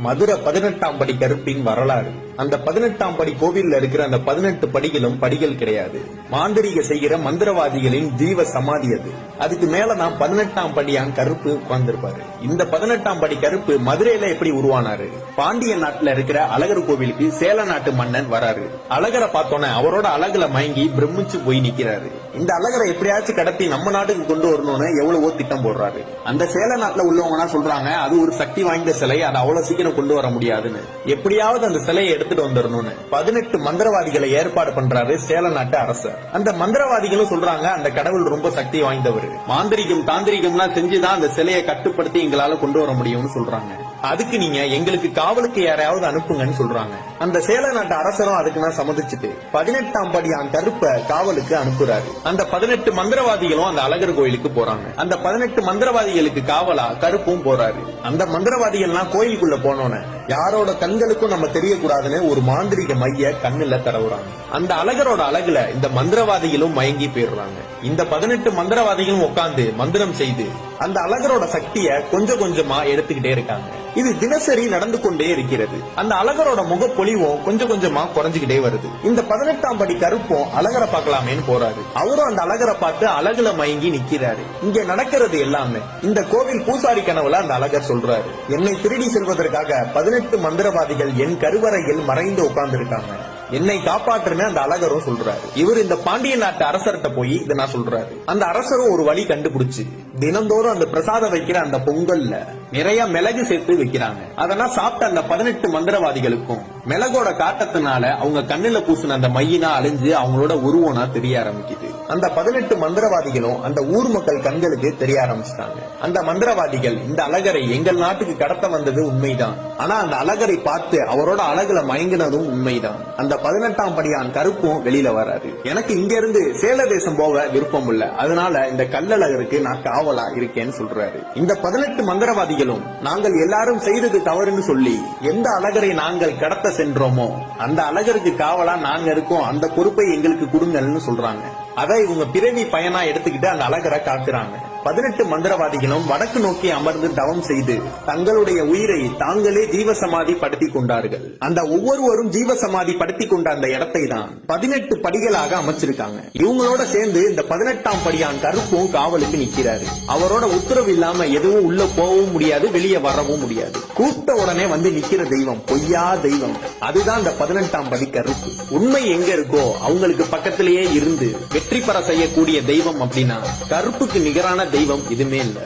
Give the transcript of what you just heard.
மதுரை 18ஆம் படி கருப்பின் வரலாறு. அந்த 18ஆம் படி கோவில்ல இருக்கிற அந்த 18 படிகளும் படிகள் கிடையாது. மாந்திரிக செய்கிற மந்திரவாதிகளின் ஜீவ சமாதி அது. அதுக்கு மேலதான் 18ஆம் படியான் கருப்பு உட்கார்ந்திருப்பாரு. இந்த 18ஆம் படி கருப்பு மதுரையில எப்படி உருவானாரு? பாண்டிய நாட்டுல இருக்கிற அழகர் கோவிலுக்கு சேல நாட்டு மன்னன் வராரு. அழகரை பார்த்தோன்னே அவரோட அழகுல மயங்கி பிரமிச்சு போய் நிக்கிறாரு. இந்த அழகரை எப்படியாச்சும் கடத்தி நம்ம நாட்டுக்கு கொண்டு வரணும்னு எவ்வளவோ திட்டம் போடுறாரு. அந்த சேல நாட்டுல உள்ளவங்க சொல்றாங்க அது ஒரு சக்தி வாய்ந்த சிலை, அது அவ்வளவு சீக்கிரம் கொண்டு வர முடியாதுன்னு. எப்படியாவது அந்த சிலையை எடுத்துட்டு வந்துடணும்னு 18 மந்திரவாதிகளை ஏற்பாடு பண்றாரு சேல நாட்டு அரசர். அந்த மந்திரவாதிகளும் சொல்றாங்க அந்த கடவுள் ரொம்ப சக்தி வாய்ந்தவர், மாந்திரிகம் தாந்திரிகம்லாம் செஞ்சுதான் அந்த சிலையை கட்டுப்படுத்தி எங்களால கொண்டு வர முடியும்னு சொல்றாங்க. அதுக்கு நீங்க எங்களுக்கு காவலுக்கு யாரையாவது அனுப்புங்கன்னு சொல்றாங்க. அந்த சேல நாட்டு அரசரும் அதுக்கு நான் சம்மதிச்சுட்டு 18ஆம் படியான் கருப்ப காவலுக்கு அனுப்புறாரு. அந்த 18 மந்திரவாதிகளும் அந்த அழகர் கோயிலுக்கு போறாங்க. அந்த 18 மந்திரவாதிகளுக்கு காவலா கருப்பும் போறாரு. அந்த மந்திரவாதிகள்லாம் கோயிலுக்குள்ள போனோன்னு யாரோட கண்களுக்கும் நம்ம தெரியக்கூடாதுன்னு ஒரு மாந்திரிக மைய கண்ணுல தடவுறாங்க. அந்த அழகரோட அழகுல இந்த மந்திரவாதிகளும் மயங்கி போயிடுறாங்க. இந்த 18 மந்திரவாதிகளும் உட்கார்ந்து மந்திரம் செய்து அந்த அழகரோட சக்திய கொஞ்சம் கொஞ்சமா எடுத்துக்கிட்டே இருக்காங்க. இது தினசரி நடந்து கொண்டே இருக்கிறது. அந்த அழகரோட முகப்பொலிவும் கொஞ்சம் கொஞ்சமா குறைஞ்சுக்கிட்டே வருது. இந்த 18ஆம் படி கருப்பும் அழகரை பார்க்கலாமேன்னு போறாரு. அவரும் அந்த அழகரை பார்த்து அழகுல மயங்கி நிக்கிறாரு. இங்க நடக்கிறது எல்லாமே இந்த கோவில் பூசாரி கனவுல அந்த அழகர் சொல்றாரு, என்னை திருடி செல்வதற்காக 18 மந்திரவாதிகள் என் கருவறையில் மறைந்து உட்கார்ந்து இருக்காங்க, என்னை காப்பாற்றுன்னு அந்த அழகரும் சொல்றாரு. இவர் இந்த பாண்டிய நாட்டு அரசர்கிட்ட போய் இதை நான் சொல்றாரு. அந்த அரசரும் ஒரு வழி கண்டுபிடிச்சு தினந்தோறும் அந்த பிரசாதம் வைக்கிற அந்த பொங்கல்ல நிறைய மிளகு சேர்த்து வைக்கிறாங்க. அதெல்லாம் சாப்பிட்ட அந்த 18 மந்திரவாதிகளுக்கும் மிளகோட காட்டத்தினால அவங்க கண்ணுல பூசின அந்த மையினா அழிஞ்சு அவங்களோட உருவனா தெரிய ஆரம்பிக்குது. அந்த 18 மந்திரவாதிகளும் அந்த ஊர் மக்கள் கண்களுக்கு தெரிய ஆரம்பிச்சிட்டாங்க. அந்த மந்திரவாதிகள் இந்த அழகரை எங்கள் நாட்டுக்கு கடத்த வந்தது உண்மைதான், ஆனா அந்த அழகரை பார்த்து அவரோட அழகுல மயங்கினதும் உண்மைதான். அந்த 18ஆம் படியான் கருப்பும் வெளியில வராரு. எனக்கு இங்க இருந்து சேல தேசம் போக விருப்பம் இல்ல, அதனால இந்த கல்லழகருக்கு நான் காவலா இருக்கேன்னு சொல்றாரு. இந்த 18 மந்திரவாதிகளும் நாங்கள் எல்லாரும் செய்தது தவறுன்னு சொல்லி எந்த அழகரை நாங்கள் கடத்த சென்றோமோ அந்த அழகருக்கு காவலா நாங்க இருக்கோம், அந்த பொறுப்பை எங்களுக்கு கொடுங்கன்னு சொல்றாங்க. அதை இவங்க பிறவி பயனா எடுத்துக்கிட்டு அந்த அழகரை காக்குறாங்க. 18 மந்திரவாதிகளும் வடக்கு நோக்கி அமர்ந்து தவம் செய்து தங்களுடைய உயிரை தாங்களே ஜீவசமாதி படுத்திக் கொண்டார்கள். அந்த ஒவ்வொருவரும் ஜீவசமாதி படுத்திக் கொண்ட அந்த இடத்தை தான் 18 படிகளாக அமைச்சிருக்காங்க. இவங்களோட சேர்ந்து இந்த 18ஆம் படியான் கருப்பும் காவலுக்கு நிக்கிறாரு. அவரோட உத்தரவு இல்லாம எதுவும் உள்ள போகவும் முடியாது, வெளியே வரவும் முடியாது. கூப்பிட்ட உடனே வந்து நிக்கிற தெய்வம் பொய்யா தெய்வம், அதுதான் இந்த 18ஆம் படி கருப்பு. உண்மை எங்க இருக்கோ அவங்களுக்கு பக்கத்திலேயே இருந்து வெற்றி பெற செய்யக்கூடிய தெய்வம் அப்படின்னா கருப்புக்கு நிகரான தெய்வம் எதுவுமே இல்ல.